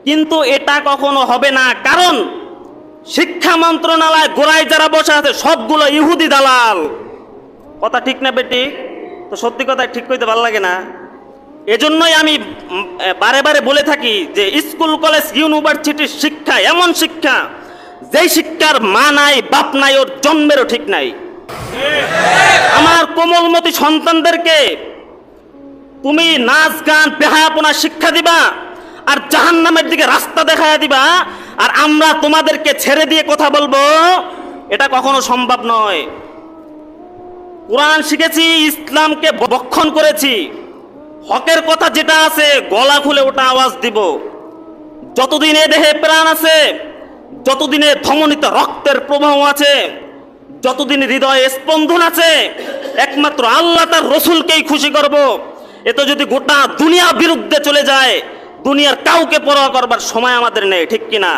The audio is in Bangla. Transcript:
কিন্তু এটা কখনো হবে না, কারণ শিক্ষা মন্ত্রণালয় গোড়ায় যারা বসে আছে সবগুলো ইহুদি দালাল। কথা ঠিক না বেটি? তো সত্যি কথা ঠিক কইতে ভালো লাগে না। এজন্যই আমি বারে বারে বলে থাকি যে স্কুল কলেজ ইউনিভার্সিটির শিক্ষা এমন শিক্ষা, যেই শিক্ষার মা নাই বাপ নাই, ওর জন্মেরও ঠিক নাই। আমার কোমলমতি সন্তানদেরকে তুমি নাচ গান বেহায়াপনা শিক্ষা দিবা আর জাহান্নামের দিকে রাস্তা দেখায়া দিবা, আর আমরা তোমাদেরকে ছেড়ে দিয়ে কথা বলবো, এটা কখনো সম্ভব নয়। কোরআন শিখেছি, ইসলামকে বক্ষণ করেছি, হকের কথা যেটা আছে গলা খুলে ওটা আওয়াজ দিব। যতদিন এ দেহে প্রাণ আছে, যতদিনে ধমনীতে রক্তের প্রবাহ আছে, যতদিন হৃদয়ে স্পন্দন আছে, একমাত্র আল্লাহ তার রসুলকেই খুশি করব। এতে যদি গোটা দুনিয়া বিরুদ্ধে চলে যায়, দুনিয়ার কাউকে পরোয়া করবার সময় আমাদের নেই, ঠিক কিনা?